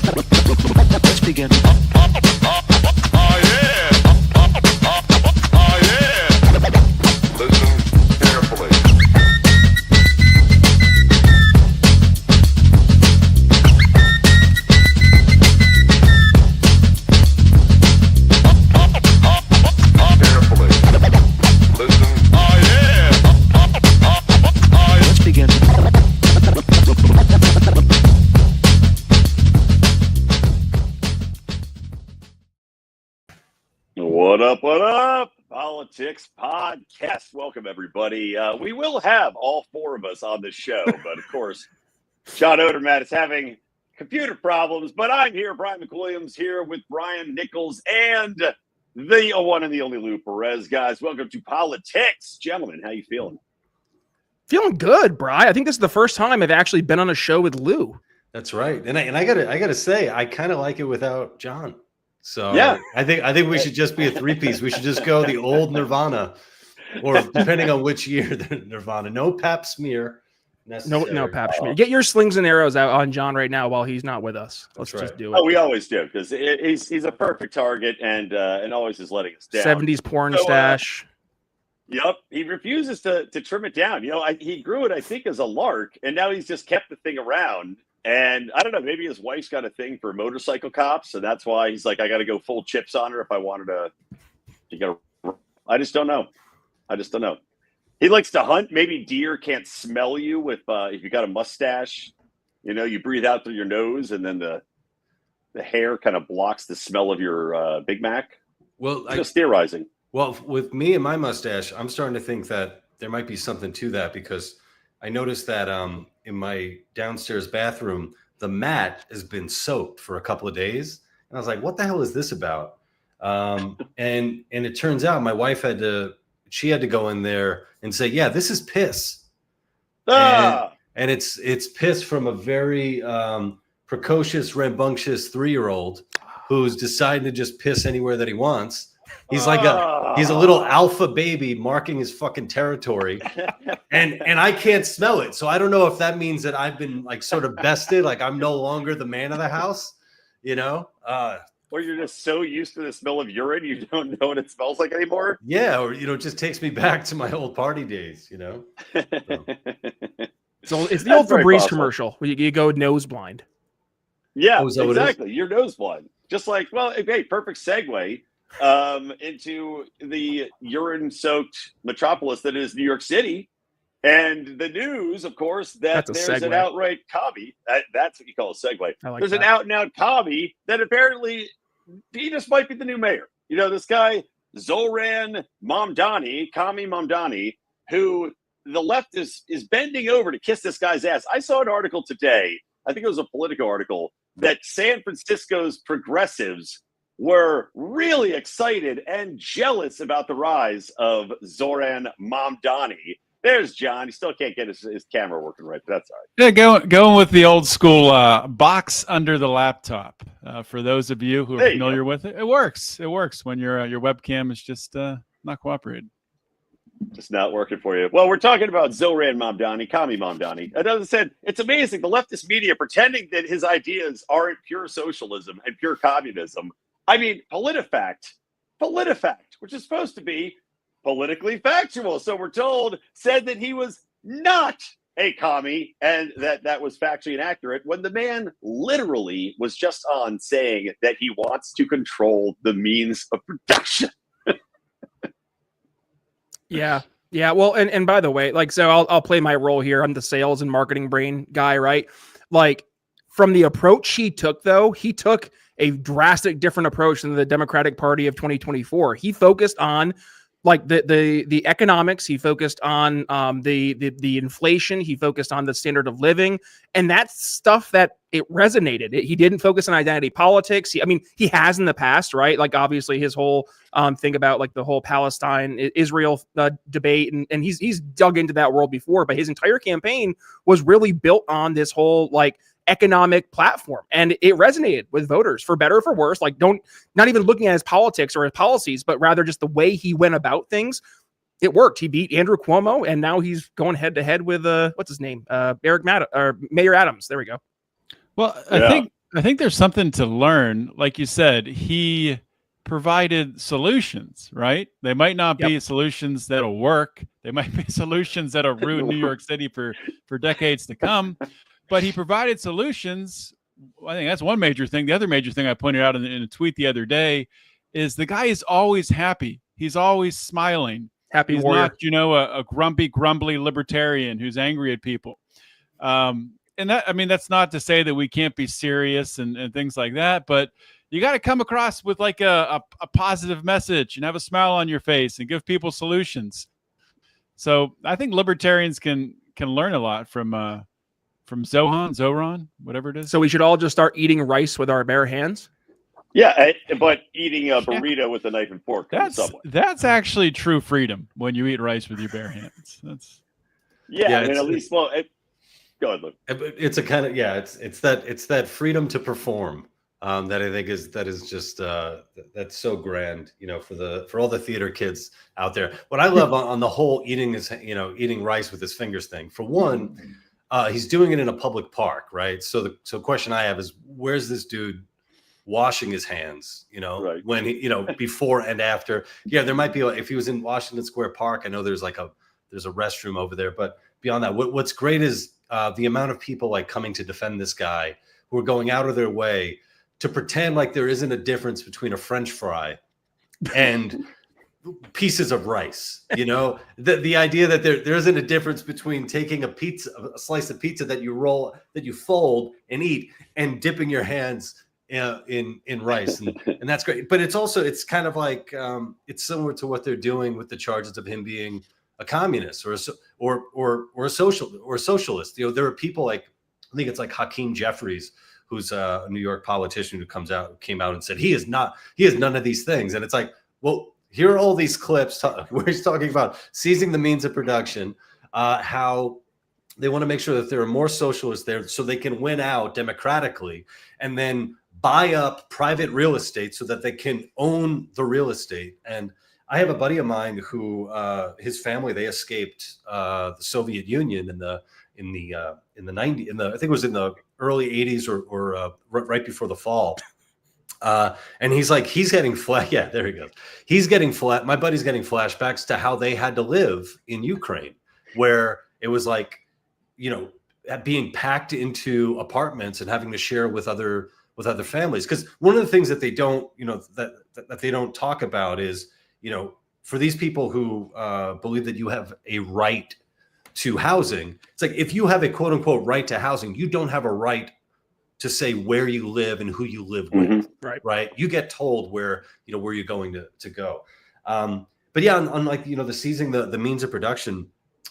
Let's begin. Listen carefully. Let's begin. What up, what up? Politicks Podcast. Welcome, everybody. We will have all four of us on the show, but of course, John Odermatt is having computer problems, but I'm here, Brian McWilliams, here with Brian Nichols and the one and the only Lou Perez. Guys, welcome to Politics. Gentlemen, how you feeling? Feeling good, Brian. I think this is the first time I've actually been on a show with Lou. That's right. And I gotta say, I kind of like it without John. So yeah, I think we should just be a three-piece. We should just go the old Nirvana, or depending on which year the Nirvana. No pap smear necessary. No pap smear. Get your slings and arrows out on John right now while he's not with us. Let's just do it. Oh, we always do, because he's a perfect target and always is letting us down. 70s porn stash. Yep, he refuses to trim it down. You know, he grew it, I think, as a lark, and now he's just kept the thing around. And I don't know, maybe his wife's got a thing for motorcycle cops, so that's why he's like, I got to go full chips on her if I wanted to. I just don't know. He likes to hunt. Maybe deer can't smell you if you got a mustache. You know, you breathe out through your nose, and then the hair kind of blocks the smell of your Big Mac. Well, just theorizing. Well, with me and my mustache, I'm starting to think that there might be something to that, because I noticed that in my downstairs bathroom, the mat has been soaked for a couple of days. And I was like, what the hell is this about? And it turns out my wife had to go in there and say, yeah, this is piss. And it's piss from a very precocious, rambunctious 3-year-old who's deciding to just piss anywhere that he wants. He's like he's a little alpha baby marking his fucking territory, and I can't smell it. So I don't know if that means that I've been like sort of bested, like I'm no longer the man of the house, you know? Or you're just so used to the smell of urine you don't know what it smells like anymore. Yeah, or it just takes me back to my old party days, you know? So it's the old Febreze commercial where you go nose blind. Yeah, exactly. You're nose blind. Just like, well, hey, perfect segue into the urine-soaked metropolis that is New York City, and the news, of course, that there's an outright commie. That's what you call a segue. There's an out-and-out commie that apparently he just might be the new mayor. You know, this guy Zohran Mamdani, who the left is bending over to kiss this guy's ass. I saw an article today, I think it was a Politico article, that San Francisco's progressives were really excited and jealous about the rise of Zohran Mamdani. There's John. He still can't get his camera working right, but that's all right. Yeah, going with the old school box under the laptop. For those of you who are familiar with it, it works. It works when your webcam is just not cooperating. Just not working for you. Well, we're talking about Zohran Mamdani, Commie Mamdani. As I said, it's amazing. The leftist media pretending that his ideas aren't pure socialism and pure communism. I mean, PolitiFact, which is supposed to be politically factual. So we're told, said that he was not a commie and that was factually inaccurate, when the man literally was just on saying that he wants to control the means of production. Yeah. Well, and by the way, like, so I'll play my role here. I'm the sales and marketing brain guy, right? Like, from the approach he took, though, he took a drastic different approach than the Democratic Party of 2024. He focused on like the economics. He focused on the inflation. He focused on the standard of living, and that's stuff that it resonated. He didn't focus on identity politics. He has in the past, right? Like, obviously his whole thing about like the whole Palestine Israel debate, and he's dug into that world before. But his entire campaign was really built on this whole like economic platform, and it resonated with voters, for better or for worse. Like, not even looking at his politics or his policies, but rather just the way he went about things. It worked. He beat Andrew Cuomo, and now he's going head to head with what's his name, Mayor Adams. There we go. Well, I think I think there's something to learn. Like you said, he provided solutions, right? They might not be solutions that'll work. They might be solutions that'll ruin New York City for decades to come. But he provided solutions. I think that's one major thing. The other major thing I pointed out in a tweet the other day is the guy is always happy. He's always smiling. Happy He's warrior. not, a grumpy, grumbly libertarian who's angry at people. And that, I mean, that's not to say that we can't be serious and things like that, but you got to come across with like a positive message and have a smile on your face and give people solutions. So I think libertarians can learn a lot from Zohran, whatever it is. So we should all just start eating rice with our bare hands? Yeah, but eating a burrito with a knife and fork. That's actually true freedom when you eat rice with your bare hands. That's I mean, at least go ahead, Luke. It's a kind of it's that freedom to perform that I think is just that's so grand, for all the theater kids out there. What I love on the whole eating rice with his fingers thing. For one, he's doing it in a public park, right? So the question I have is, where's this dude washing his hands, right. when he, before and after? Yeah, there might be, if he was in Washington Square Park, I know there's a restroom over there, but beyond that, what's great is the amount of people like coming to defend this guy who are going out of their way to pretend like there isn't a difference between a French fry and pieces of rice. The idea that there isn't a difference between taking a slice of pizza that you fold and eat, and dipping your hands in rice, and that's great. But it's kind of like it's similar to what they're doing with the charges of him being a communist or a socialist. There are people like, I think it's like Hakeem Jeffries, who's a New York politician who came out and said he has none of these things. And it's like, well, here are all these clips where he's talking about seizing the means of production, how they want to make sure that there are more socialists there so they can win out democratically, and then buy up private real estate so that they can own the real estate. And I have a buddy of mine who his family, they escaped the Soviet Union in the 90s, I think it was in the early 80s or right before the fall. And he's getting there he goes. My buddy's getting flashbacks to how they had to live in Ukraine, where it was like, being packed into apartments and having to share with other families. Because one of the things that they don't, that they don't talk about is, for these people who believe that you have a right to housing, it's like, if you have a quote unquote right to housing, you don't have a right to say where you live and who you live with. Right. You get told where you're going to go. But yeah, unlike, the seizing the means of production,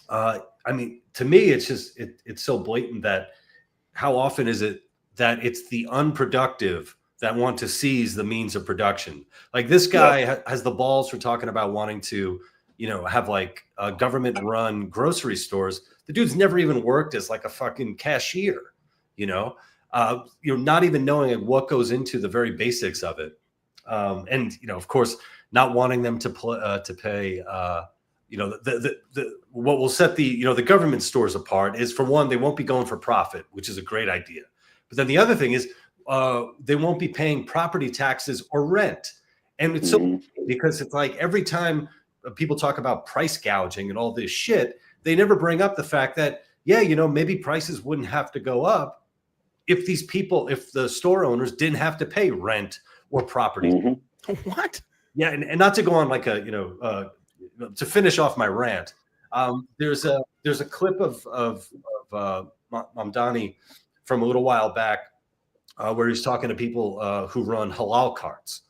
I mean, to me, it's just, it's so blatant that how often is it that it's the unproductive that want to seize the means of production? Like this guy has the balls for talking about wanting to, have like government run grocery stores. The dude's never even worked as like a fucking cashier, not even knowing what goes into the very basics of it. And, of course, not wanting them to pay, what will set the government stores apart is, for one, they won't be going for profit, which is a great idea. But then the other thing is they won't be paying property taxes or rent. And it's so, because it's like every time people talk about price gouging and all this shit, they never bring up the fact that, maybe prices wouldn't have to go up if the store owners didn't have to pay rent or property. What? Yeah. And not to go on like to finish off my rant, there's a clip of Mamdani from a little while back where he's talking to people who run halal carts,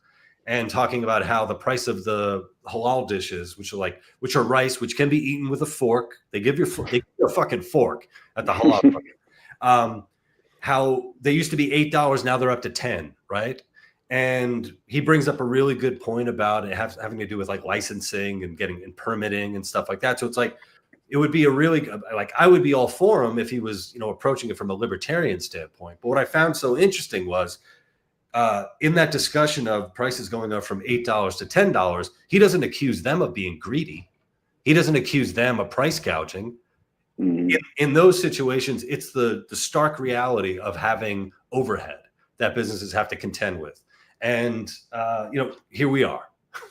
and talking about how the price of the halal dishes, which are rice, which can be eaten with a fork. They give you a fucking fork at the halal market. How they used to be $8, now they're up to $10, right? And he brings up a really good point about it having to do with like licensing and getting and permitting and stuff like that. So it's like, it would be a really, like, I would be all for him if he was, approaching it from a libertarian standpoint. But what I found so interesting was in that discussion of prices going up from $8 to $10, he doesn't accuse them of being greedy. He doesn't accuse them of price gouging. In those situations, it's the stark reality of having overhead. that businesses have to contend with. And here we are.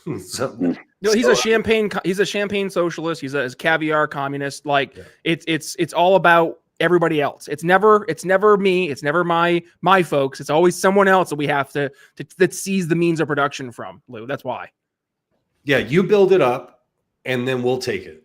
He's a champagne socialist. He's a caviar communist. Like it's all about everybody else. It's never me. It's never my folks. It's always someone else that we have to that sees the means of production from, Lou. That's why. Yeah, you build it up and then we'll take it.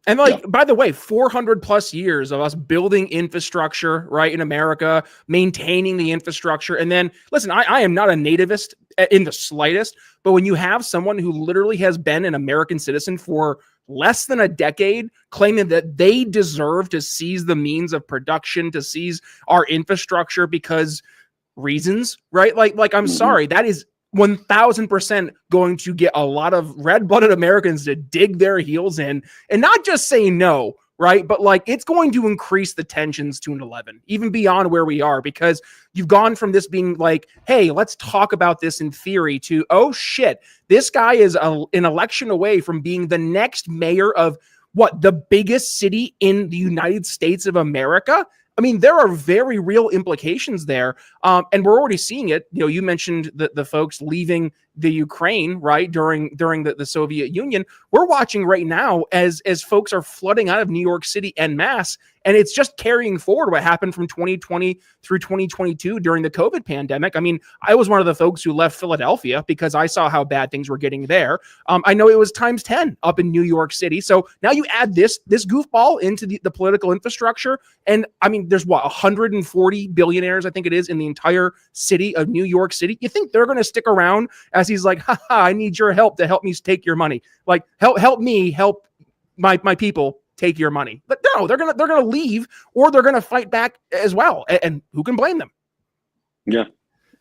And by the way, 400 plus years of us building infrastructure, right, in America, maintaining the infrastructure. And then listen, I am not a nativist in the slightest, but when you have someone who literally has been an American citizen for less than a decade claiming that they deserve to seize the means of production, to seize our infrastructure because reasons, right? Like I'm sorry, that is 1000% going to get a lot of red-blooded Americans to dig their heels in and not just say no, right? But like it's going to increase the tensions to an 11, even beyond where we are, because you've gone from this being like, hey, let's talk about this in theory to, oh shit, this guy is an election away from being the next mayor of what, the biggest city in the United States of America. I mean, there are very real implications there. And we're already seeing it. You know, you mentioned the folks leaving the Ukraine, right, during the Soviet Union. We're watching right now as folks are flooding out of New York City en masse. And it's just carrying forward what happened from 2020 through 2022 during the COVID pandemic. I mean, I was one of the folks who left Philadelphia because I saw how bad things were getting there. I know it was times 10 up in New York City. So now you add this goofball into the political infrastructure. And I mean, there's 140 billionaires, I think it is, in the entire city of New York City. You think they're going to stick around as he's like, I need your help to help me take your money. Like, help me help my people take your money. But no, they're gonna leave, or they're gonna fight back as well. And who can blame them? Yeah,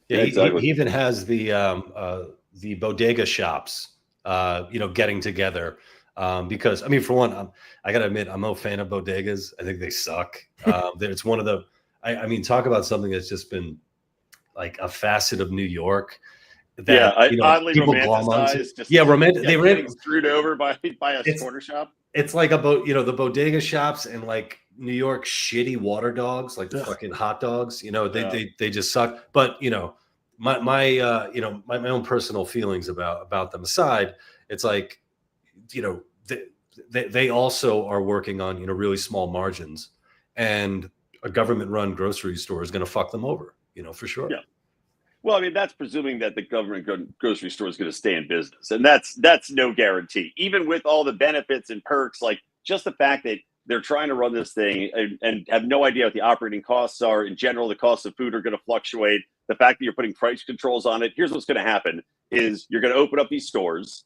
exactly. He even has the bodega shops, getting together. Because I mean, for one, I gotta admit, I'm no fan of bodegas. I think they suck. It's one of the. I mean, talk about something that's just been like a facet of New York. That, oddly romanticized. Romantic. They ran screwed over by a corner shop. It's like about the bodega shops and like New York shitty water dogs, like the fucking hot dogs. They just suck. But my own personal feelings about them aside, it's like they also are working on really small margins, and a government-run grocery store is going to fuck them over. For sure. Yeah. Well, I mean, that's presuming that the government grocery store is going to stay in business. And that's no guarantee. Even with all the benefits and perks, like just the fact that they're trying to run this thing and have no idea what the operating costs are. In general, the costs of food are going to fluctuate. The fact that you're putting price controls on it, here's what's going to happen is you're going to open up these stores.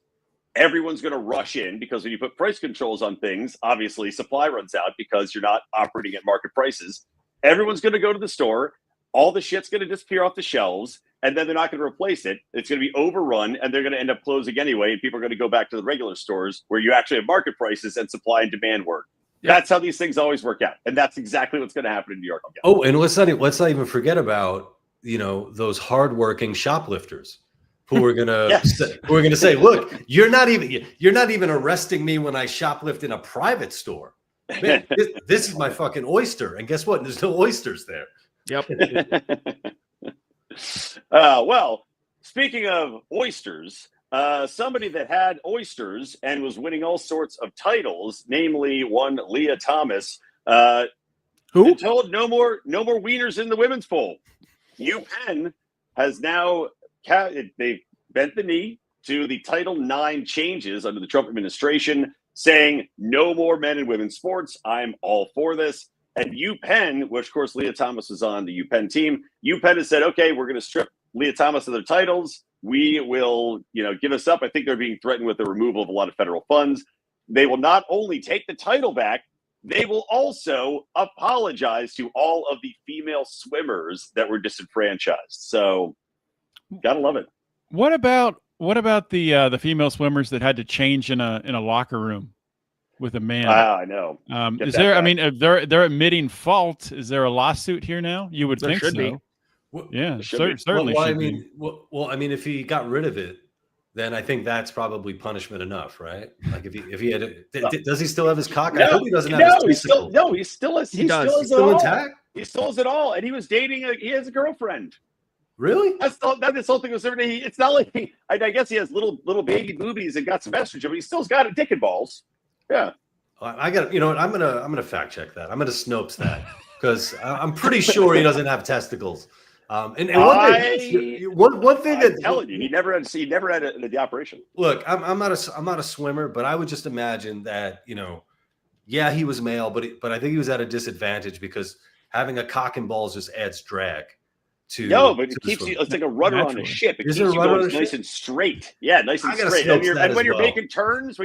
Everyone's going to rush in because when you put price controls on things, obviously supply runs out because you're not operating at market prices. Everyone's going to go to the store. All the shit's going to disappear off the shelves, and then they're not going to replace it. It's going to be overrun, and they're going to end up closing anyway, and people are going to go back to the regular stores where you actually have market prices and supply and demand work. Yeah. That's how these things always work out, and that's exactly what's going to happen in New York. Oh, and let's not even forget about those hardworking shoplifters who are going to say, "Look, you're not even arresting me when I shoplift in a private store. Man, this is my fucking oyster, and guess what? There's no oysters there." Yep. Well, speaking of oysters, somebody that had oysters and was winning all sorts of titles, namely one Leah Thomas, who told no more wieners in the women's pool. UPenn has now they've bent the knee to the Title IX changes under the Trump administration, saying no more men in women's sports. I'm all for this. And UPenn, which of course Leah Thomas was on the UPenn team, UPenn has said, okay, we're going to strip Leah Thomas of their titles. We will, give us up. I think they're being threatened with the removal of a lot of federal funds. They will not only take the title back, they will also apologize to all of the female swimmers that were disenfranchised. So, gotta love it. What about the female swimmers that had to change in a locker room with a man? I know. Is there? Back. I mean, if they're admitting fault, is there a lawsuit here now? You would think so. Be. Well, yeah, certainly. Well, I mean, if he got rid of it, then I think that's probably punishment enough, right? Like if he had, does he still have his cock? No, I hope he doesn't have his he still has it all. He still has it all, and he was dating. He has a girlfriend. Really? That's this whole thing was everything. It's not like I guess he has little baby boobies and got some estrogen, but he still's got a dick and balls. Yeah. I got. You know what? I'm gonna fact check that. I'm gonna Snopes that because I'm pretty sure he doesn't have testicles. And one thing I'm telling you, he never had the operation. Look, I'm not a swimmer, but I would just imagine that yeah, he was male, but I think he was at a disadvantage because having a cock and balls just adds drag. But it keeps you. It's like a rudder on a ship. It keeps you going nice and straight. Yeah, nice and straight. And when you're making turns,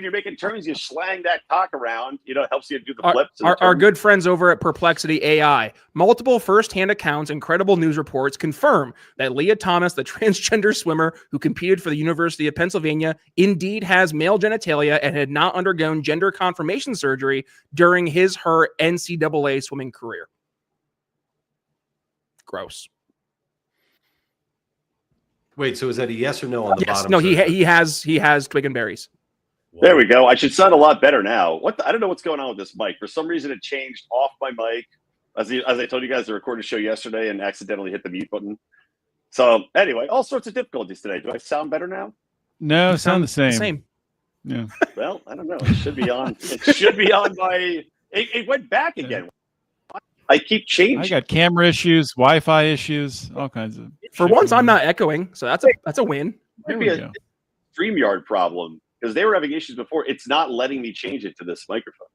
you slang that cock around. It helps you do the flips. Our good friends over at Perplexity AI, multiple firsthand accounts and credible news reports confirm that Leah Thomas, the transgender swimmer who competed for the University of Pennsylvania, indeed has male genitalia and had not undergone gender confirmation surgery during her NCAA swimming career. Gross. Wait, so is that a yes or no on the bottom? No, he has twig and berries. There we go. I should sound a lot better now. I don't know what's going on with this mic. For some reason, it changed off my mic. As I told you guys, I recorded a show yesterday and accidentally hit the mute button. So anyway, all sorts of difficulties today. Do I sound better now? No, sound the same. Same. Yeah. Well, I don't know. It should be on. It went back again. I keep changing. I got camera issues, Wi-Fi issues, all kinds of. For once, I'm not echoing, so that's a win. It might be a StreamYard problem because they were having issues before. It's not letting me change it to this microphone.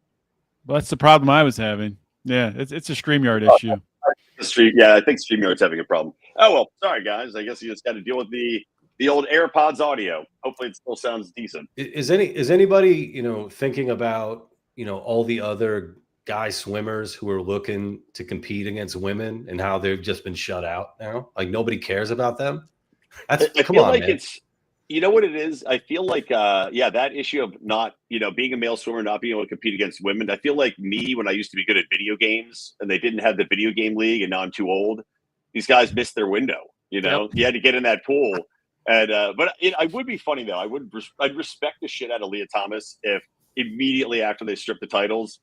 Well, that's the problem I was having. Yeah, it's a StreamYard issue. I think StreamYard's having a problem. Oh well, sorry guys. I guess you just got to deal with the old AirPods audio. Hopefully, it still sounds decent. Is anybody thinking about all the other guy swimmers who are looking to compete against women and how they've just been shut out now? Like nobody cares about them. I feel like man. It's what it is. I feel like that issue of not being a male swimmer, not being able to compete against women. I feel like me when I used to be good at video games and they didn't have the video game league and now I'm too old. These guys missed their window. You had to get in that pool. And but I would be funny though. I'd respect the shit out of Leah Thomas if immediately after they strip the titles,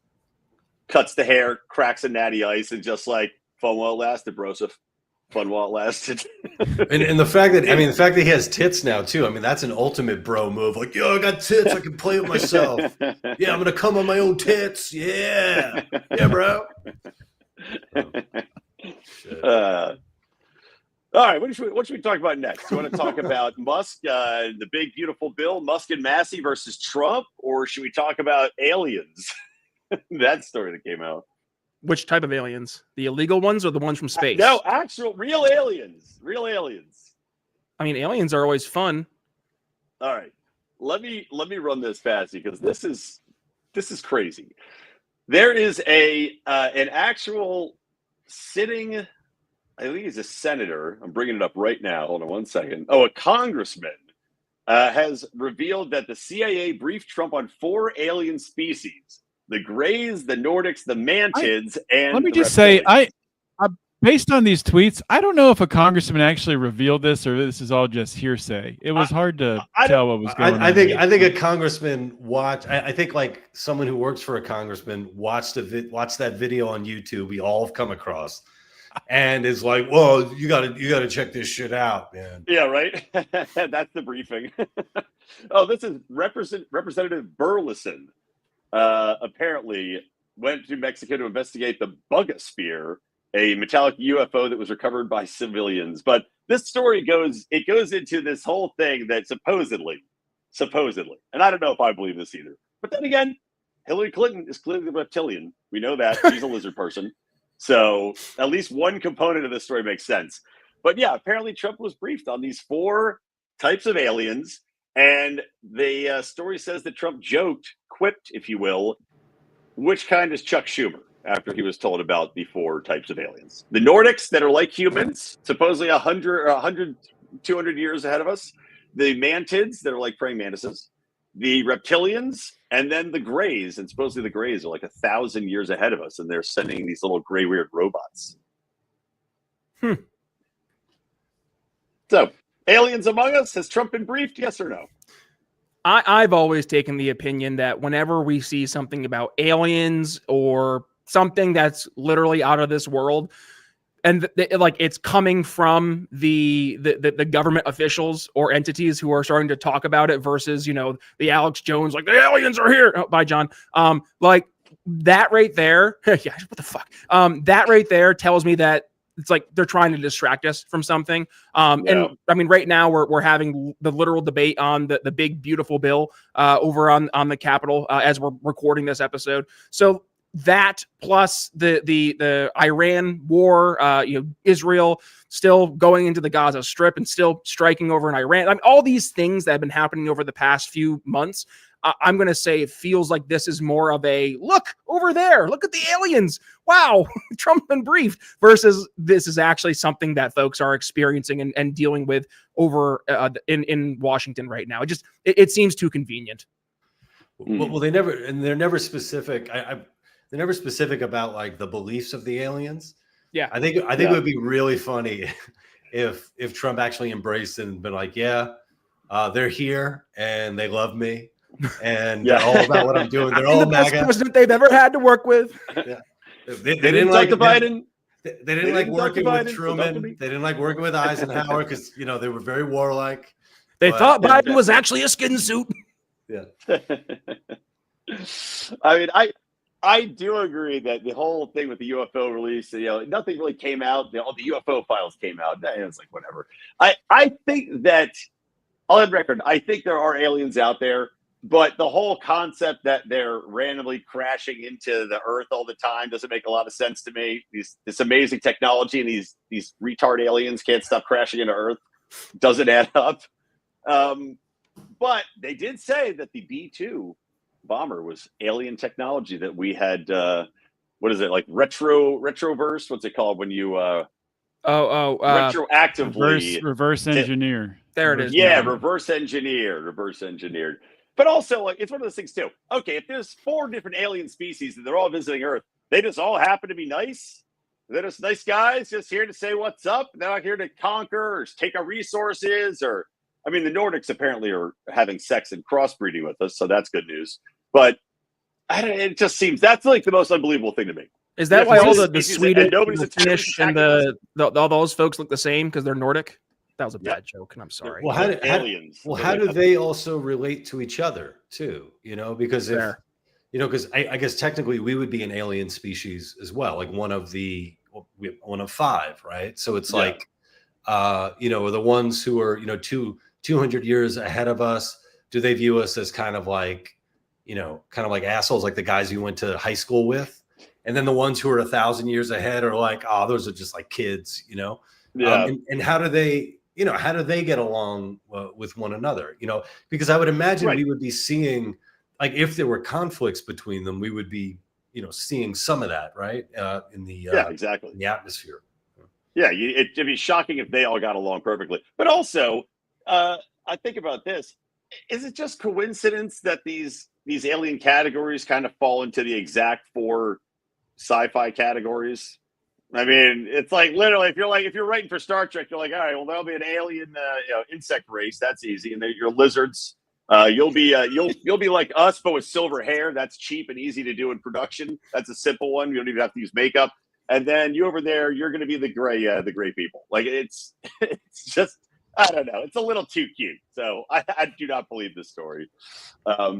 cuts the hair, cracks a natty ice, and just like fun while it lasted, broseph. Fun while it lasted. and the fact that he has tits now too. I mean, that's an ultimate bro move. Like, I got tits, I can play with myself. Yeah, I'm gonna come on my own tits. Yeah, bro. All right, what should we talk about next? You want to talk about Musk, the big beautiful bill, Musk and Massie versus Trump, or should we talk about aliens? That story that came out. Which type of aliens? The illegal ones or the ones from space? No, actual real aliens. Real aliens. I mean, aliens are always fun. All right. Let me run this past you because this is crazy. There is an actual sitting, I think he's a senator. I'm bringing it up right now. Hold on one second. Oh, a congressman has revealed that the CIA briefed Trump on 4 alien species. The Greys, the Nordics, the Mantids, and let me just say, I based on these tweets, I don't know if a congressman actually revealed this or this is all just hearsay. It was hard to tell what was going on. I think a congressman I think like someone who works for a congressman watched that video on YouTube. We all have come across, and is like, "Whoa, you got to check this shit out, man." Yeah, right. That's the briefing. Oh, this is Representative Burleson. Apparently went to Mexico to investigate the Bugosphere, a metallic UFO that was recovered by civilians. But this story goes into this whole thing that supposedly, and I don't know if I believe this either. But then again, Hillary Clinton is clearly the reptilian. We know that. She's a lizard person. So at least one component of this story makes sense. But yeah, apparently Trump was briefed on these 4 types of aliens. And the story says that Trump quipped, if you will, which kind is Chuck Schumer after he was told about the 4 types of aliens. The Nordics that are like humans, supposedly 100, 200 years ahead of us. The Mantids that are like praying mantises. The reptilians, and then the Greys. And supposedly the Greys are like 1,000 years ahead of us, and they're sending these little gray weird robots. So, aliens among us? Has Trump been briefed? Yes or no? I've always taken the opinion that whenever we see something about aliens or something that's literally out of this world, and like it's coming from the government officials or entities who are starting to talk about it versus, the Alex Jones, like the aliens are here. Oh, bye, John. Like that right there. Yeah. What the fuck? That right there tells me that it's like they're trying to distract us from something. And I mean, right now we're having the literal debate on the big, beautiful bill over on the Capitol as we're recording this episode. So that plus the Iran war, Israel still going into the Gaza Strip and still striking over in Iran. I mean, all these things that have been happening over the past few months. I'm going to say it feels like this is more of a look over there. Look at the aliens. Wow. Trump's been briefed versus this is actually something that folks are experiencing and dealing with over in Washington right now. It seems too convenient. Well, they're never specific. They're never specific about like the beliefs of the aliens. Yeah. I think it would be really funny if Trump actually embraced it and been like, they're here and they love me. And they're all about what I'm doing. They're all the best MAGA. president they've ever had to work with. Yeah. They didn't like the Biden. They didn't like working with Truman. They didn't like working with Eisenhower because they were very warlike. They thought Biden was actually a skin suit. Yeah. I mean, I do agree that the whole thing with the UFO release, nothing really came out. All the UFO files came out. It's like whatever. I think that on record, I think there are aliens out there. But the whole concept that they're randomly crashing into the earth all the time doesn't make a lot of sense to me. This amazing technology and these retard aliens can't stop crashing into earth doesn't add up. But they did say that the B-2 bomber was alien technology that we had. What is it, like retroverse? What's it called when you retroactively reverse engineer? There it is. Yeah, reverse engineered. But also, like, it's one of those things too. Okay, if there's 4 different alien species and they're all visiting Earth, they just all happen to be nice. They're just nice guys, just here to say what's up. They're not here to conquer or take our resources. Or, I mean, the Nordics apparently are having sex and crossbreeding with us, so that's good news. But it just seems that's like the most unbelievable thing to me. Is that why all the Swedish, the Finnish, and all those folks look the same because they're Nordic? That was a bad joke, and I'm sorry. Well, how do they also relate to each other too? Because because I guess technically we would be an alien species as well, like one of 5, right? So it's like, the ones who are 200 years ahead of us. Do they view us as kind of like assholes, like the guys you went to high school with, and then the ones who are 1,000 years ahead are like, oh, those are just like kids, Yeah. And how do they? How do they get along with one another? Because I would imagine we would be seeing, like, if there were conflicts between them, we would be, seeing some of that, right? In the exactly in the atmosphere. Yeah, it'd be shocking if they all got along perfectly. But also, I think about this: is it just coincidence that these alien categories kind of fall into the exact 4 sci-fi categories? I mean, it's like literally if you're writing for Star Trek, you're like, all right, well, there'll be an alien insect race. That's easy. And then your lizards, you'll be like us, but with silver hair. That's cheap and easy to do in production. That's a simple one. You don't even have to use makeup. And then you over there, you're going to be the gray people. Like it's just, I don't know. It's a little too cute. So I do not believe this story. But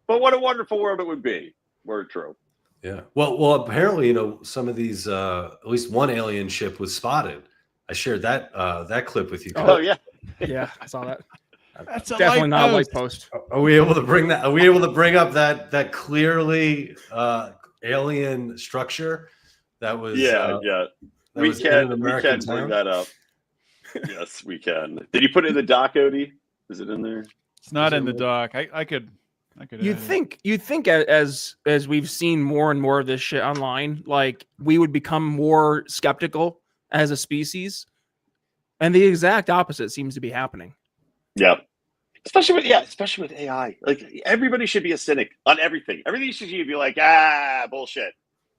what a wonderful world it would be were it true. Yeah. Well, apparently, some of these, at least one alien ship was spotted. I shared that clip with you. Oh yeah. Yeah, I saw that. That's definitely not a white post. Are we able to bring that? Are we able to bring up that clearly alien structure? That was We can bring that up. Yes, we can. Did you put it in the doc, Odie? Is it in there? It's not in the doc. I could. You'd think as we've seen more and more of this shit online, like we would become more skeptical as a species, and the exact opposite seems to be happening. Yeah, especially with AI. Like everybody should be a cynic on everything. Everything should be like bullshit.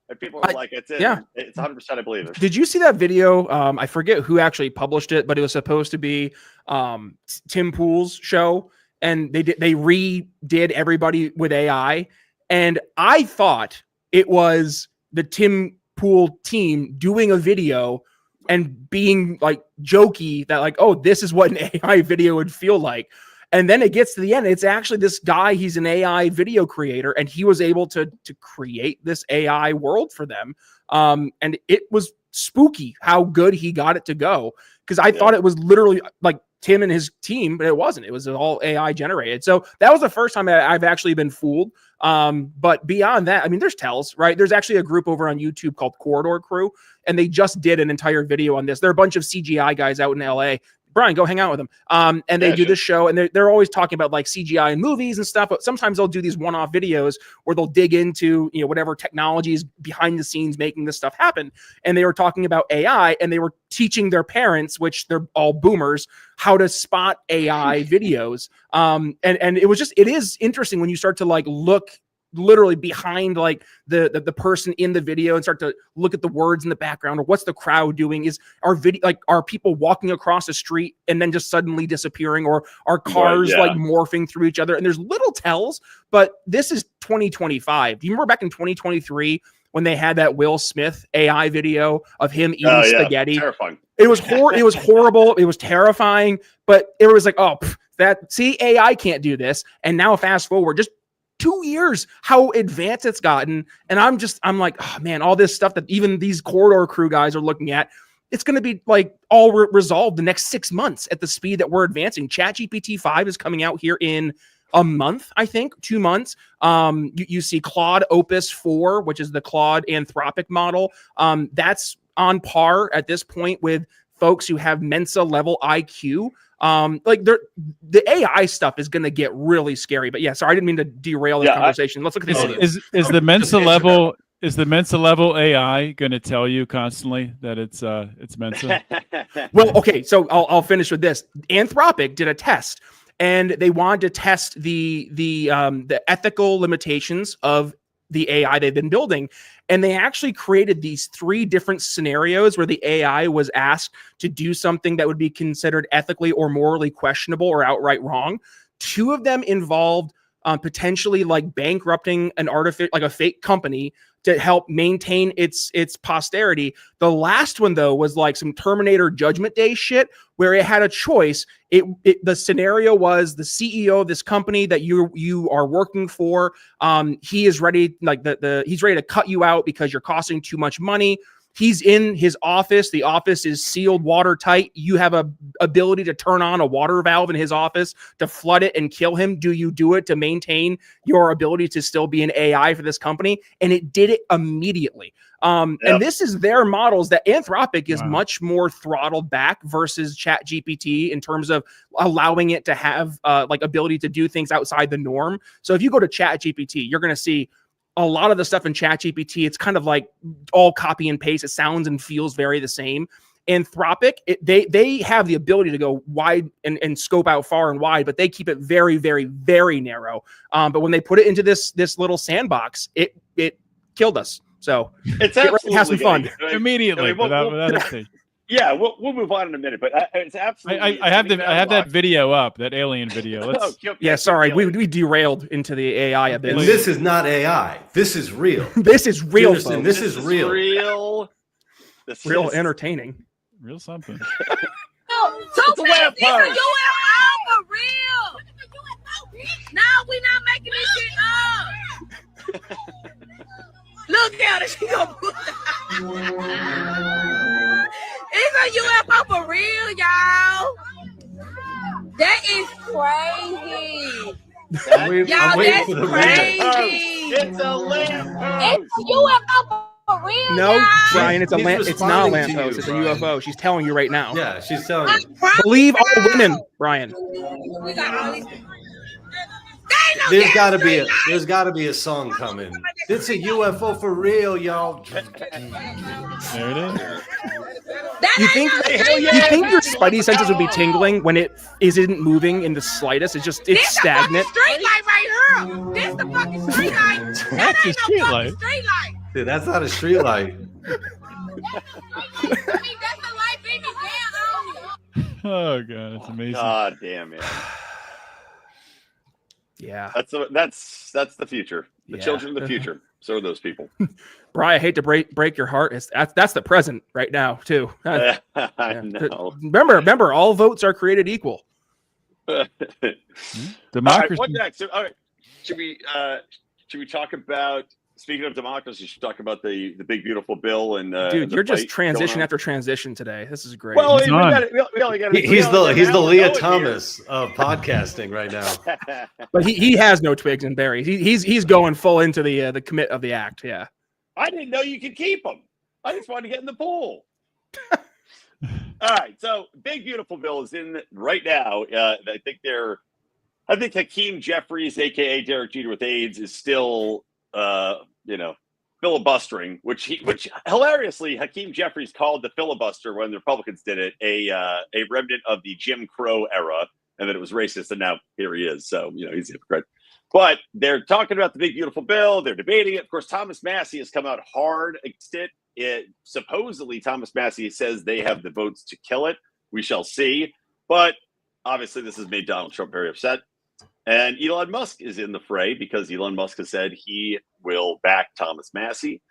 And people are like, it's 100%. I believe it. Did you see that video? I forget who actually published it, but it was supposed to be Tim Pool's show. And they redid everybody with AI. And I thought it was the Tim Pool team doing a video and being like jokey that like, oh, this is what an AI video would feel like. And then it gets to the end. It's actually this guy, he's an AI video creator, and he was able to create this AI world for them. And it was spooky how good he got it to go. Because I thought it was literally like Tim and his team, but it wasn't. It was all AI generated. So that was the first time I've actually been fooled. But beyond that, I mean, there's tells, right? There's actually a group over on YouTube called Corridor Crew, and they just did an entire video on this. They're a bunch of CGI guys out in LA. Brian, go hang out with them. And they do this show, and they're always talking about like CGI in movies and stuff. But sometimes they'll do these one-off videos where they'll dig into, you know, whatever technology is behind the scenes making this stuff happen. And they were talking about AI, and they were teaching their parents, which they're all boomers, how to spot AI videos. And it is interesting when you start to like look literally behind like the person in the video and start to look at the words in the background, or what's the crowd doing? Is our video, like, are people walking across the street and then just suddenly disappearing, or are cars like morphing through each other? And there's little tells, but this is 2025. Do you remember back in 2023 when they had that Will Smith AI video of him eating spaghetti? Terrifying. It was it was horrible. It was terrifying, but it was like, oh, AI can't do this. And now fast forward just 2 years, how advanced it's gotten. And I'm like, oh man, all this stuff that even these Corridor Crew guys are looking at, it's going to be like all resolved the next 6 months at the speed that we're advancing. ChatGPT 5 is coming out here in a month, I think, 2 months. You see Claude Opus 4, which is the Claude Anthropic model. That's on par at this point with folks who have Mensa level IQ. Like the AI stuff is going to get really scary. But yeah, sorry, I didn't mean to derail this conversation. Let's look at this. Is the Mensa level? Is the Mensa level AI going to tell you constantly that it's Mensa? Well, okay, so I'll finish with this. Anthropic did a test, and they wanted to test the ethical limitations of the AI they've been building. And they actually created these 3 different scenarios where the AI was asked to do something that would be considered ethically or morally questionable or outright wrong. 2 of them involved potentially like bankrupting an like a fake company to help maintain its posterity. The last one, though, was like some Terminator Judgment Day shit where it had a choice. The scenario was the CEO of this company that you are working for. He is ready, like he's ready to cut you out because you're costing too much money. He's in his office. The office is sealed watertight. You have a ability to turn on a water valve in his office to flood it and kill him. Do you do it to maintain your ability to still be an AI for this company? And it did it immediately. And this is their models that Anthropic is much more throttled back versus ChatGPT in terms of allowing it to have like ability to do things outside the norm. So if you go to ChatGPT, you're going to see a lot of the stuff in ChatGPT, it's kind of like all copy and paste. It sounds and feels very the same. Anthropic, they have the ability to go wide and scope out far and wide, but they keep it very, very, very narrow. But when they put it into this little sandbox, it killed us. So it's absolutely have some fun immediately. Yeah, we'll move on in a minute, but it's absolutely. I have that video up, that alien video. Sorry, we derailed into the AI a bit. And this is not AI. This is real. This is real. This is real. This real is entertaining. Real something. It's a UFO for real. No, we're not making this shit up. Look at it. She gonna put It's a UFO for real, y'all. That is crazy. Y'all, that's crazy. It's a lamppost. It's a UFO for real. No, y'all. Brian, it's not a lamppost. It's a UFO. She's telling you right now. Yeah, she's telling you. Believe all women, Brian. We got all these. There's got to be a song coming. It's a UFO for real, y'all. There it is. You think your spidey senses would be tingling when it isn't moving in the slightest? It's stagnant. This the street light right here. This the fucking street light. That's a street light. Dude, that's not a street light. That's the light beaming down on you. Oh god, it's amazing. God damn it. Yeah. That's the future. The children of the future. So are those people. Brian, I hate to break your heart. That's the present right now too. I know. Remember, all votes are created equal. Democracy. All right, what next? All right, should we talk about? Speaking of democracy, you should talk about the big beautiful bill and dude, you're just transition after transition today. This is great. Well, He's the Leah Thomas of podcasting right now. But he has no twigs and berries. He's going full into the commit of the act. Yeah. I didn't know you could keep them. I just wanted to get in the pool. All right, so big beautiful bill is in right now. I think Hakeem Jeffries, aka Derek Jeter with AIDS, is still filibustering, which hilariously Hakeem Jeffries called the filibuster when the Republicans did it a remnant of the Jim Crow era, and that it was racist, and now here he is. So he's a hypocrite. But they're talking about the big beautiful bill. They're debating it. Of course, Thomas Massie has come out hard against it. Supposedly, Thomas Massie says they have the votes to kill it. We shall see. But obviously, this has made Donald Trump very upset. And Elon Musk is in the fray because Elon Musk has said he will back Thomas Massie.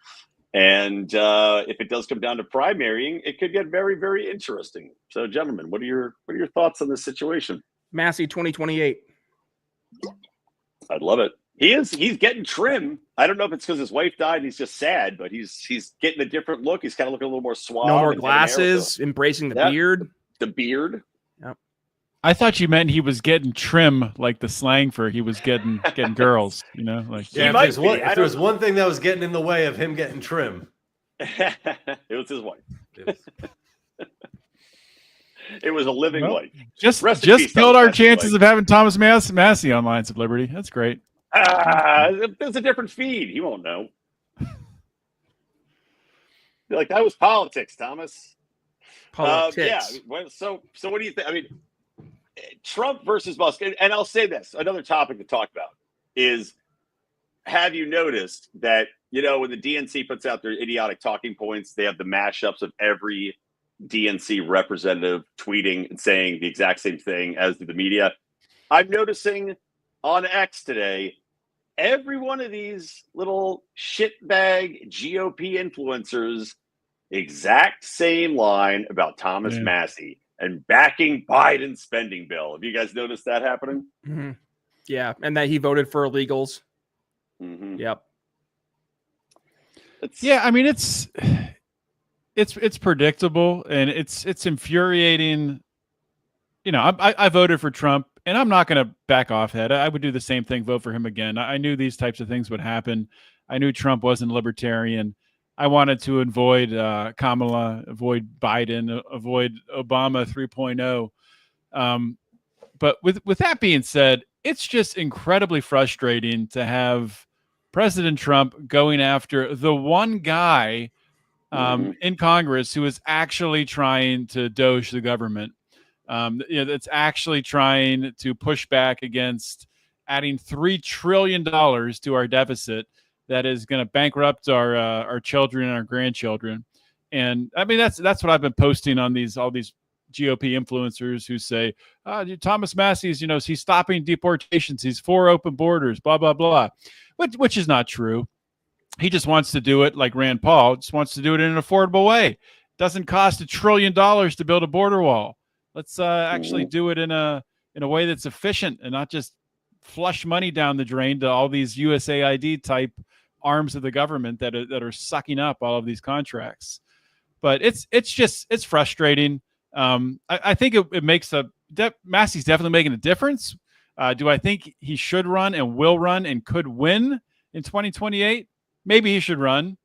And if it does come down to primarying, it could get very, very interesting. So, gentlemen, what are your thoughts on this situation? Massie 2028. I'd love it. He's getting trim. I don't know if it's because his wife died and he's just sad, but he's getting a different look. He's kind of looking a little more suave. No more glasses, embracing the beard. The beard. Yep. I thought you meant he was getting trim, like the slang for he was getting girls. Like if there's one thing that was getting in the way of him getting trim, it was his wife. It was a living wife. Just killed our chances of having Thomas Massie on Lines of Liberty. That's great. There's a different feed. He won't know. Like, that was politics, Thomas. Politics. So what do you think? I mean, Trump versus Musk, and I'll say this, another topic to talk about is, have you noticed that, when the DNC puts out their idiotic talking points, they have the mashups of every DNC representative tweeting and saying the exact same thing as the media? I'm noticing on X today, every one of these little shitbag GOP influencers, exact same line about Thomas Massie and backing Biden's spending bill. Have you guys noticed that happening? Mm-hmm. Yeah, and that he voted for illegals. Mm-hmm. Yep. I mean, it's predictable and it's infuriating. I voted for Trump and I'm not going to back off that. I would do the same thing, vote for him again. I knew these types of things would happen. I knew Trump wasn't libertarian. I wanted to avoid Kamala, avoid Biden, avoid Obama 3.0. But with that being said, it's just incredibly frustrating to have President Trump going after the one guy in Congress who is actually trying to doge the government. That's actually trying to push back against adding $3 trillion to our deficit that is going to bankrupt our children and our grandchildren. And I mean, that's what I've been posting on all these GOP influencers who say, Thomas Massie's, he's stopping deportations. He's for open borders, blah, blah, blah, which is not true. He just wants to do it like Rand Paul, just wants to do it in an affordable way. It doesn't cost $1 trillion to build a border wall. Let's actually do it in a way that's efficient and not just flush money down the drain to all these USAID type arms of the government that are sucking up all of these contracts. But it's frustrating. I think it makes Massie's definitely making a difference. Do I think he should run and will run and could win in 2028? Maybe he should run.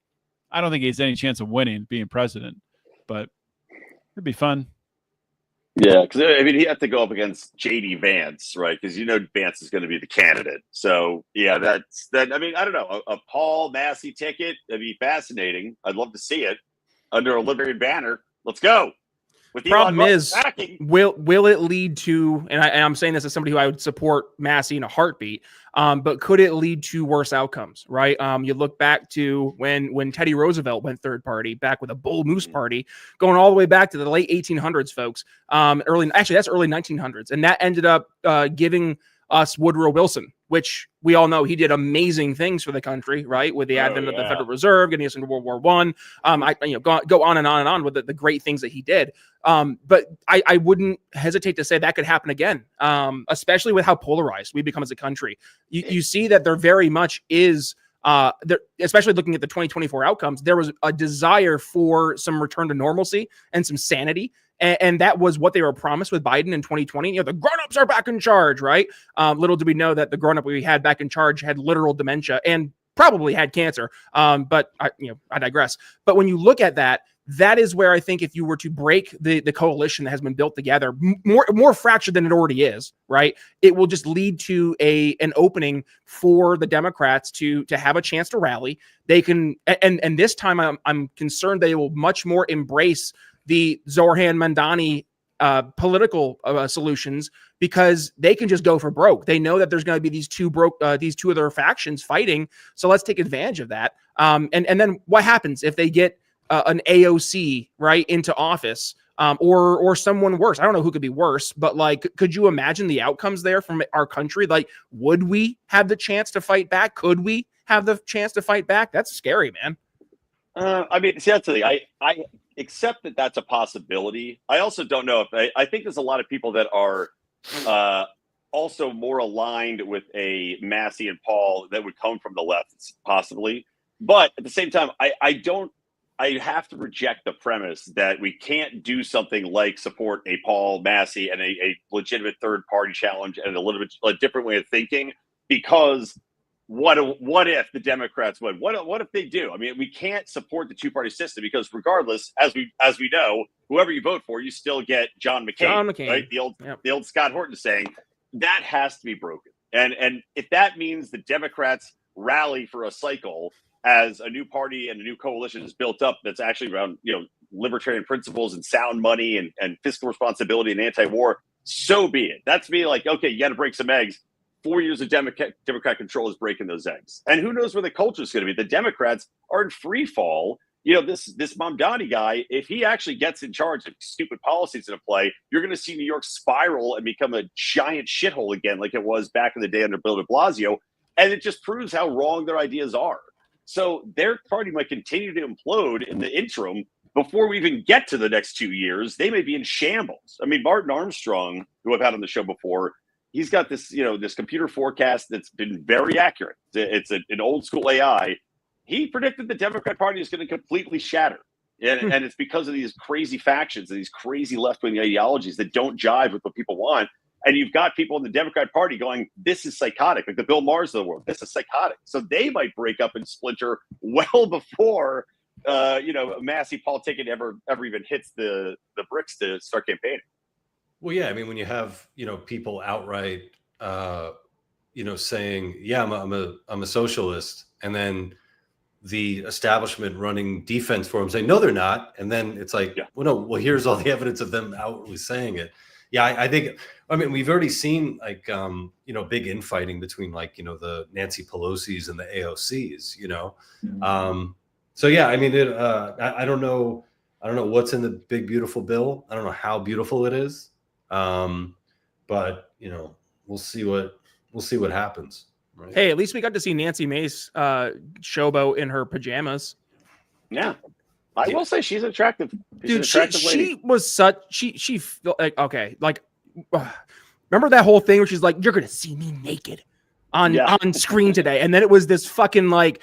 I don't think he has any chance of winning, being president, but it'd be fun. Yeah, because I mean, he had to go up against J.D. Vance, right? Because Vance is going to be the candidate. So yeah, that's that. I mean, I don't know, a Paul Massie ticket, that'd be fascinating. I'd love to see it under a libertarian banner. Let's go. With problem is, will it lead to? And I'm saying this as somebody who I would support Massie in a heartbeat. But could it lead to worse outcomes? Right? You look back to when Teddy Roosevelt went third party, back with a bull moose party, going all the way back to the late 1800s, folks. That's early 1900s, and that ended up giving us Woodrow Wilson, which we all know he did amazing things for the country, right? With the advent of the Federal Reserve, getting us into World War I. Go on and on and on with the great things that he did. But I wouldn't hesitate to say that could happen again, especially with how polarized we become as a country. You see that there very much is, especially looking at the 2024 outcomes, there was a desire for some return to normalcy and some sanity. And that was what they were promised with Biden in 2020. The grown-ups are back in charge, right? Little did we know that the grown-up we had back in charge had literal dementia and probably had cancer. But I digress. But when you look at that, that is where I think if you were to break the coalition that has been built together, more fractured than it already is, right? It will just lead to an opening for the Democrats to have a chance to rally. They can, and this time I'm concerned they will much more embrace the Zohran Mamdani political solutions, because they can just go for broke. They know that there's going to be these two other factions fighting. So let's take advantage of that. And then what happens if they get an AOC right into office, or someone worse? I don't know who could be worse, but like, could you imagine the outcomes there from our country? Like, would we have the chance to fight back? Could we have the chance to fight back? That's scary, man. I mean, see, that's the thing. I accept that that's a possibility. I also don't know if I think there's a lot of people that are also more aligned with a Massie and Paul that would come from the left, possibly. But at the same time, I have to reject the premise that we can't do something like support a Paul Massie and a legitimate third party challenge and a little bit a different way of thinking, because what if the Democrats win? What if they do? I mean, we can't support the two-party system because regardless, as we know, whoever you vote for, you still get John McCain. Right? The old Scott Horton saying that has to be broken. And if that means the Democrats rally for a cycle as a new party and a new coalition is built up that's actually around libertarian principles and sound money and fiscal responsibility and anti-war, so be it. That's me like, okay, you got to break some eggs. 4 years of Democrat control is breaking those eggs. And who knows where the culture is going to be. The Democrats are in free fall. This Mamdani guy, if he actually gets in charge of stupid policies in play, you're going to see New York spiral and become a giant shithole again, like it was back in the day under Bill de Blasio. And it just proves how wrong their ideas are. So their party might continue to implode in the interim before we even get to the next 2 years. They may be in shambles. I mean, Martin Armstrong, who I've had on the show before, he's got this, this computer forecast that's been very accurate. It's an old school AI. He predicted the Democrat Party is going to completely shatter. And it's because of these crazy factions and these crazy left-wing ideologies that don't jive with what people want. And you've got people in the Democrat Party going, this is psychotic, like the Bill Maher's of the world. This is psychotic. So they might break up and splinter well before, Massie Paul ticket ever even hits the bricks to start campaigning. Well, yeah, I mean, when you have, people outright, saying, yeah, I'm a socialist, and then the establishment running defense for them saying, no, they're not. And then it's like, here's all the evidence of them outwardly saying it. Yeah, I think, we've already seen big infighting between the Nancy Pelosi's and the AOC's, So, yeah, I mean, I don't know what's in the big, beautiful bill. I don't know how beautiful it is. But we'll see what happens. Right? Hey, at least we got to see Nancy Mace showboat in her pajamas. Yeah, I will say she's attractive. Dude, she was such she felt like okay, like remember that whole thing where she's like, "You're gonna see me naked on screen today," and then it was this fucking like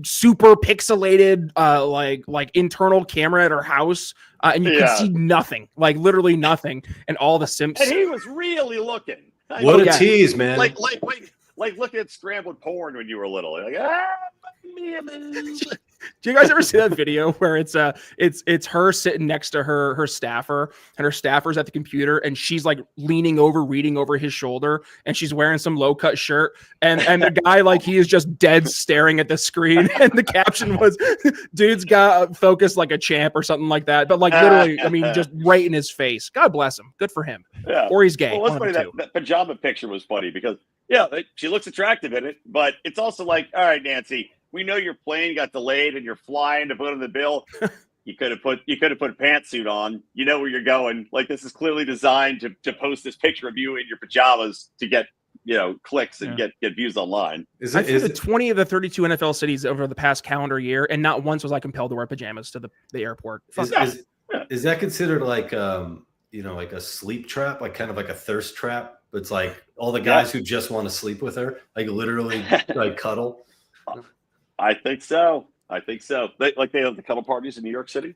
super pixelated like internal camera at her house, and you could see nothing, like literally nothing, and all the simps. And he was really looking. What a tease, man! Like looking at scrambled porn when you were little. Like, do you guys ever see that video where it's her sitting next to her staffer, and her staffer's at the computer, and she's like leaning over, reading over his shoulder, and she's wearing some low cut shirt, and the guy like he is just dead staring at the screen, and the caption was, "Dude's got focused like a champ" or something like that, but like literally, I mean, just right in his face. God bless him. Good for him. Yeah. Or he's gay. Well, what's funny, that pajama picture was funny because she looks attractive in it, but it's also like, all right, Nancy, we know your plane got delayed and you're flying to vote on the bill. You could have put a pantsuit on. You know where you're going. Like, this is clearly designed to post this picture of you in your pajamas to get clicks and get views online. I flew to 20 of the 32 NFL cities over the past calendar year, and not once was I compelled to wear pajamas to the airport. Is that considered like like a sleep trap, like kind of like a thirst trap? But it's like all the guys who just want to sleep with her, like literally like cuddle. I think so. They have the cuddle parties in New York City.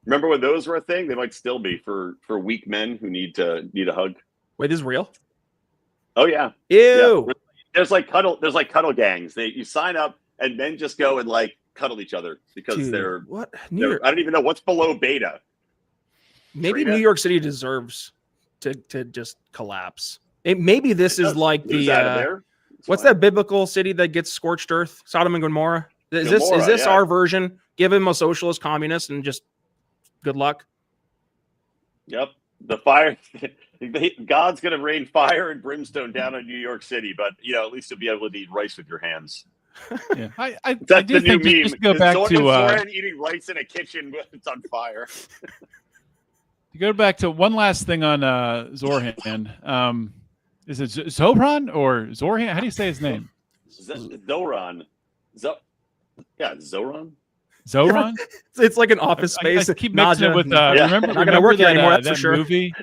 Remember when those were a thing? They might still be for weak men who need a hug. Wait, this is real? Oh yeah. Ew. Yeah. There's like cuddle gangs. You sign up and then just go and like cuddle each other because they're what? I don't even know what's below beta. Maybe New York City deserves to just collapse. Maybe this is like the what's that biblical city that gets scorched earth? Sodom and Gomorrah. Is this our version? Give him a socialist communist and just good luck. Yep. The fire. God's going to rain fire and brimstone down on New York City, but at least you'll be able to eat rice with your hands. Yeah, I That's do the new think meme. just to go back to Zohran eating rice in a kitchen when it's on fire. To go back to one last thing on Zohran. Is it Zohran or Zohran? How do you say his name? Zohran. Zohran. Zohran? It's like an Office Space. I keep mixing it with remember not gonna work anymore. That's that for sure. Movie.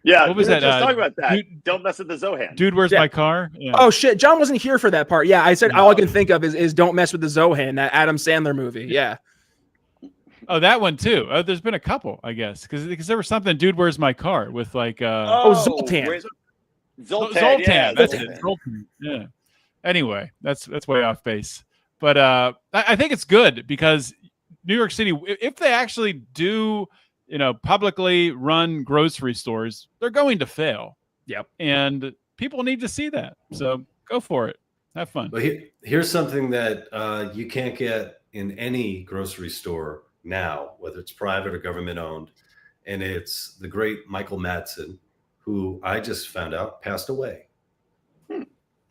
Yeah, what was that? Just talk about that. Don't mess with the Zohan. Dude, where's my car? Yeah. Oh shit, John wasn't here for that part. Yeah, I said all I can think of is Don't Mess with the Zohan, that Adam Sandler movie. Yeah. Oh, that one too. There's been a couple, I guess, because there was something. Dude, where's my car? With like Zoltan. Zoltan. Yeah, That's it. Zoltan. Yeah. Anyway, that's way off base. But I think it's good because New York City, if they actually do, publicly run grocery stores, they're going to fail. Yep. And people need to see that. So go for it. Have fun. But here's something that you can't get in any grocery store now, whether it's private or government owned. And it's the great Michael Madsen, who I just found out passed away.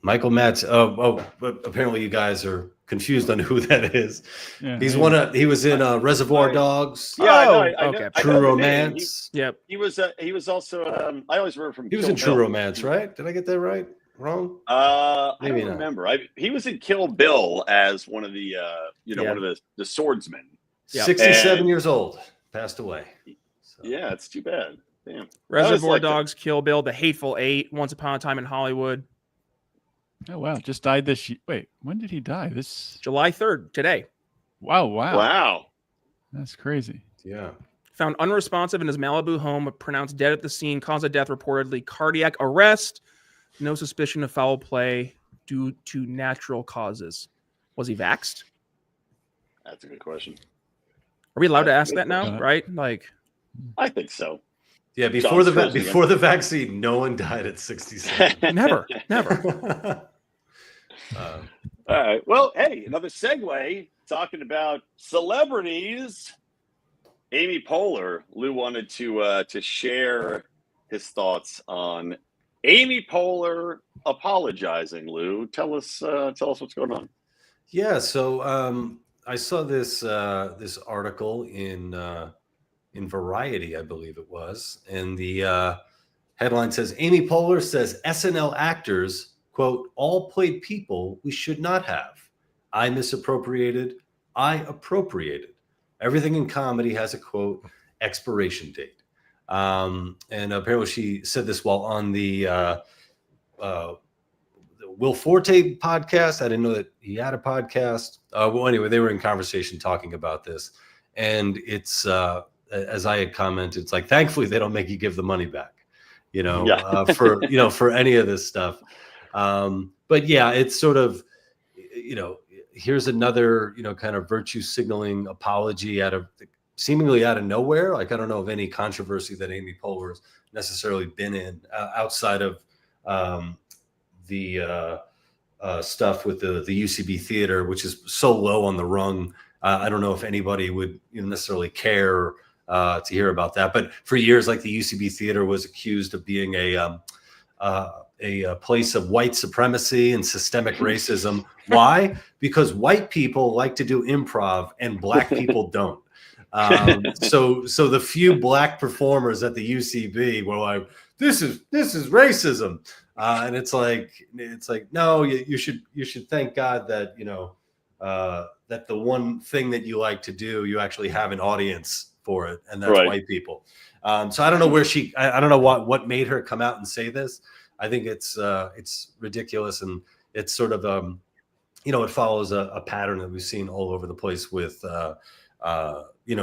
Michael Madsen. But apparently you guys are confused on who that is. Yeah, he was in Reservoir Dogs. Yeah, okay. True Romance. Yep. He was also I always remember from he was in True Romance, right? Did I get that right? Wrong? I don't remember. He was in Kill Bill as one of the one of the swordsmen. Yep. 67 years old, passed away. So. Yeah, it's too bad. Damn. Reservoir Dogs, Kill Bill, The Hateful Eight, Once Upon a Time in Hollywood. Oh wow! Just died this year. Wait, when did he die? This July 3rd, today. Wow! That's crazy. Yeah. Found unresponsive in his Malibu home, pronounced dead at the scene. Cause of death reportedly cardiac arrest. No suspicion of foul play due to natural causes. Was he vaxxed? That's a good question. Are we allowed to ask that now? Right? Like, I think so. Yeah, before the vaccine, no one died at 67. Never. All right. Well, hey, another segue talking about celebrities. Amy Poehler, Lou wanted to share his thoughts on Amy Poehler apologizing. Lou, tell us what's going on. Yeah, so I saw this article in Variety, I believe it was, and the headline says, Amy Poehler says SNL actors, quote, all played people we should not have. I misappropriated. I appropriated. Everything in comedy has a, quote, expiration date. And apparently she said this while on the Will Forte podcast. I didn't know that he had a podcast. Well, anyway, they were in conversation talking about this. And it's, as I had commented, it's like, thankfully they don't make you give the money back, for any of this stuff. But yeah, it's sort of, here's another, kind of virtue signaling apology seemingly out of nowhere. Like, I don't know of any controversy that Amy Poehler has necessarily been in outside of the stuff with the UCB theater, which is so low on the rung. I don't know if anybody would necessarily care to hear about that. But for years, like the UCB theater was accused of being a place of white supremacy and systemic racism. Why? Because white people like to do improv and black people don't. So the few black performers at the UCB were like, this is racism. And it's like no, you should thank God that that the one thing that you like to do, you actually have an audience for it, and that's white people. So I don't know where I don't know what made her come out and say this. I think it's ridiculous, and it's sort of it follows a pattern that we've seen all over the place with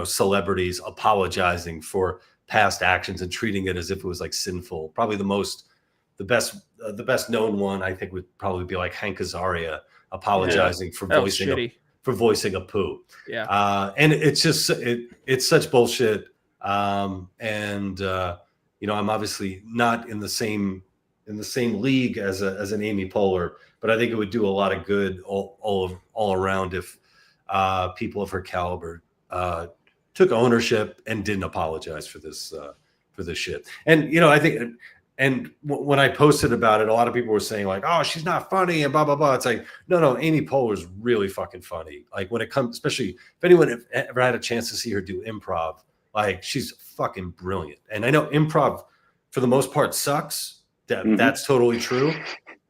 celebrities apologizing for past actions and treating it as if it was like sinful. Probably the best known one, I think, would probably be like Hank Azaria apologizing for voicing a poo. Yeah. And it's just it's such bullshit. I'm obviously not in the same league as an Amy Poehler, but I think it would do a lot of good all around if people of her caliber took ownership and didn't apologize for this shit. And I think, and when I posted about it, a lot of people were saying like, "Oh, she's not funny," and blah blah blah. It's like, no, Amy Poehler is really fucking funny. Like when it comes, especially if anyone ever had a chance to see her do improv, like she's fucking brilliant. And I know improv for the most part sucks. That's totally true.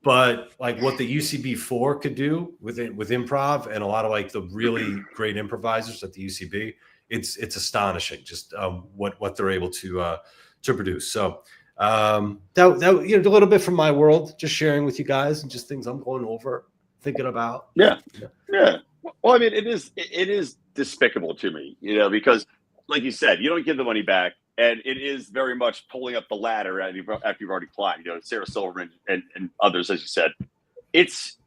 But like what the UCB4 could do with improv, and a lot of like the really great improvisers at the UCB, it's astonishing just what they're able to produce. So that a little bit from my world, just sharing with you guys and just things I'm going over, thinking about. Yeah. Well, I mean, it is despicable to me, because like you said, you don't give the money back. And it is very much pulling up the ladder after you've already climbed. Sarah Silverman and others, as you said. It's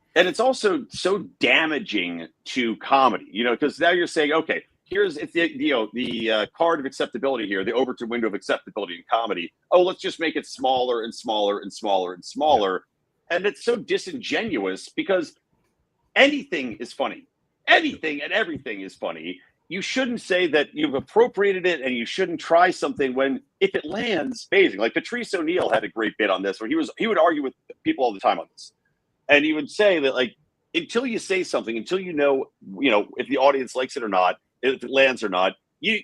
also so damaging to comedy. Because now you're saying, okay, it's the card of acceptability here, the Overton window of acceptability in comedy. Oh, let's just make it smaller and smaller and smaller and smaller. Yeah. And it's so disingenuous because anything is funny. Anything and everything is funny. You shouldn't say that you've appropriated it, and you shouldn't try something when, if it lands, amazing. Like Patrice O'Neill had a great bit on this, where he would argue with people all the time on this, and he would say that like until you say something, until you know if the audience likes it or not, if it lands or not, you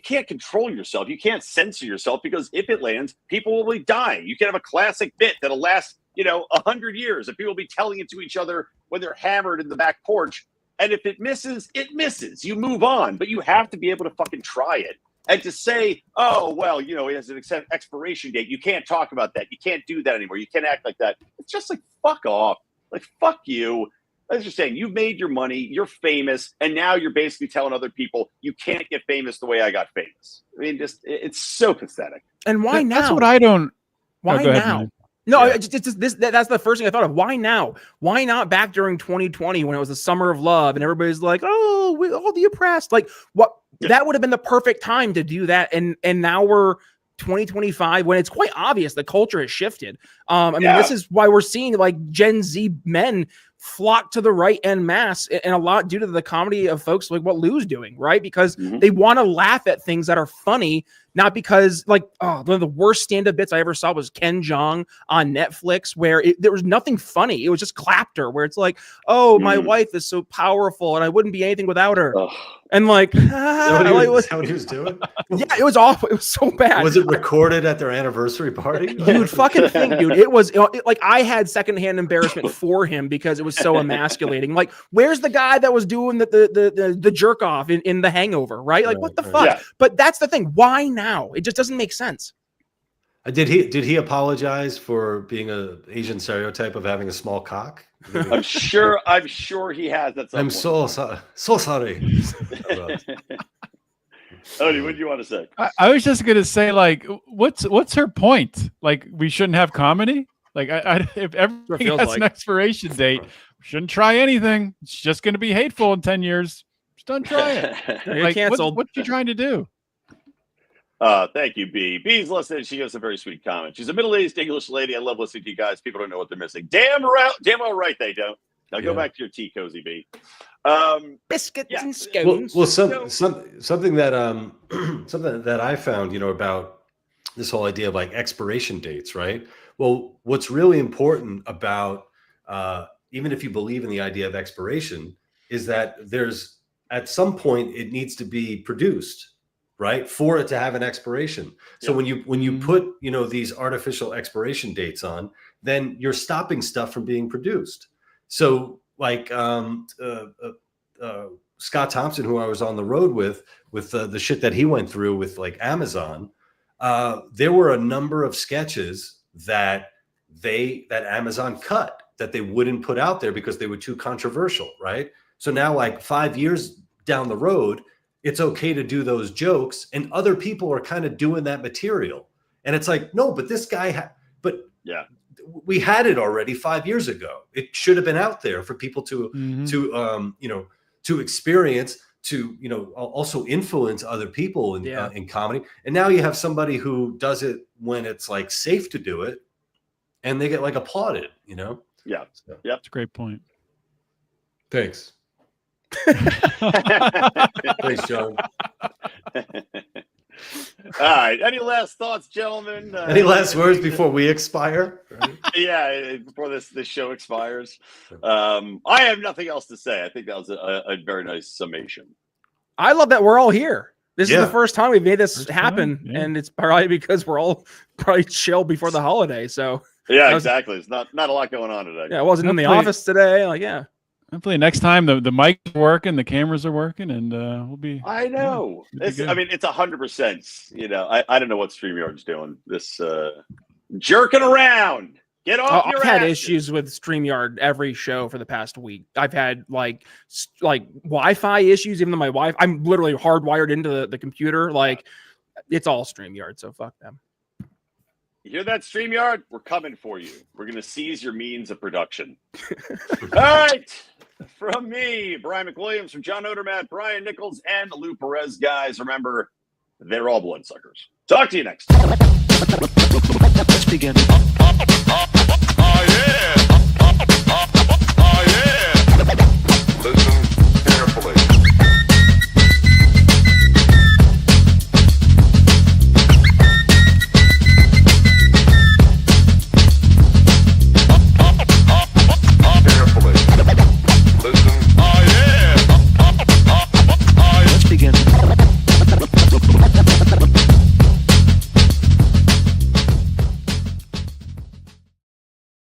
can't control yourself. You can't censor yourself, because if it lands, people will be dying. You can have a classic bit that'll last 100 years, and people will be telling it to each other when they're hammered in the back porch. And if it misses, it misses. You move on, but you have to be able to fucking try it. And to say, oh, well, it has an expiration date. You can't talk about that. You can't do that anymore. You can't act like that. It's just like, fuck off. Like, fuck you. I was just saying, you've made your money. You're famous. And now you're basically telling other people you can't get famous the way I got famous. I mean, it's so pathetic. And why now? That's what I don't. Why go ahead, now? man. No, it's that's the first thing I thought of. Why now? Why not back during 2020 when it was the summer of love and everybody's like, oh, we all the oppressed? Like what? Yeah. That would have been the perfect time to do that. And now we're 2025 when it's quite obvious the culture has shifted. I mean, this is why we're seeing like Gen Z men flock to the right en masse, and a lot due to the comedy of folks like what Lou's doing, right? Because they want to laugh at things that are funny, not because like, one of the worst stand-up bits I ever saw was Ken Jeong on Netflix, where there was nothing funny. It was just clapter, where it's like, oh, my wife is so powerful and I wouldn't be anything without her. And like, is that what he was doing? Yeah, it was awful. It was so bad. Was it recorded at their anniversary party? You would fucking think, dude. It was like I had secondhand embarrassment for him because it was so emasculating. Like, where's the guy that was doing the jerk off in The Hangover, right? Like, what the fuck? Yeah. But that's the thing. Why now? It just doesn't make sense. Did he apologize for being an Asian stereotype of having a small cock? I'm sure he has. I'm so sorry. Odie, what do you want to say? I was just gonna say, like, what's her point? Like, we shouldn't have comedy. Like, if everything has an expiration date, we shouldn't try anything. It's just gonna be hateful in 10 years. Just don't try it. Like, canceled. What's she trying to do? Thank you, B. B's listening. She gives a very sweet comment. She's a middle-aged English lady. I love listening to you guys. People don't know what they're missing. Damn well right they don't. Now go back to your tea, Cozy B. Biscuits and scones. Well, something that something that I found, about this whole idea of like expiration dates, right? Well, what's really important about even if you believe in the idea of expiration is that there's at some point it needs to be produced. right? For it to have an expiration. So when you put, these artificial expiration dates on, then you're stopping stuff from being produced. So like Scott Thompson, who I was on the road with the shit that he went through with like Amazon, there were a number of sketches that Amazon cut that they wouldn't put out there because they were too controversial, right? So now like 5 years down the road, it's okay to do those jokes, and other people are kind of doing that material. And it's like, no, but this guy, we had it already 5 years ago. It should have been out there for people to experience, to, also influence other people in comedy. And now you have somebody who does it when it's like safe to do it, and they get like applauded, Yeah. So. Yep. That's a great point. Thanks. Thanks, John. All right. Any last thoughts, gentlemen? Any last words before we expire? Right? Yeah, before this show expires. I have nothing else to say. I think that was a very nice summation. I love that we're all here. This is the first time we've made this happen, and it's probably because we're all probably chill before the holiday. So exactly. It's not a lot going on today. Yeah, I wasn't in the office today. Hopefully next time the mics are working, the cameras are working, and we'll be. I know. It's 100%. I don't know what StreamYard's doing. This jerking around. Get off your I've had asses. issues with StreamYard every show for the past week. I've had like Wi-Fi issues, even though my Wi-Fi, I'm literally hardwired into the computer. Like it's all StreamYard, so fuck them. You hear that, StreamYard? We're coming for you. We're going to seize your means of production. All right. From me, Brian McWilliams, from John Odermatt, Brian Nichols, and Lou Perez, guys, remember, they're all bloodsuckers. Talk to you next time. Let's begin. Oh, yeah. Oh, yeah. Listen.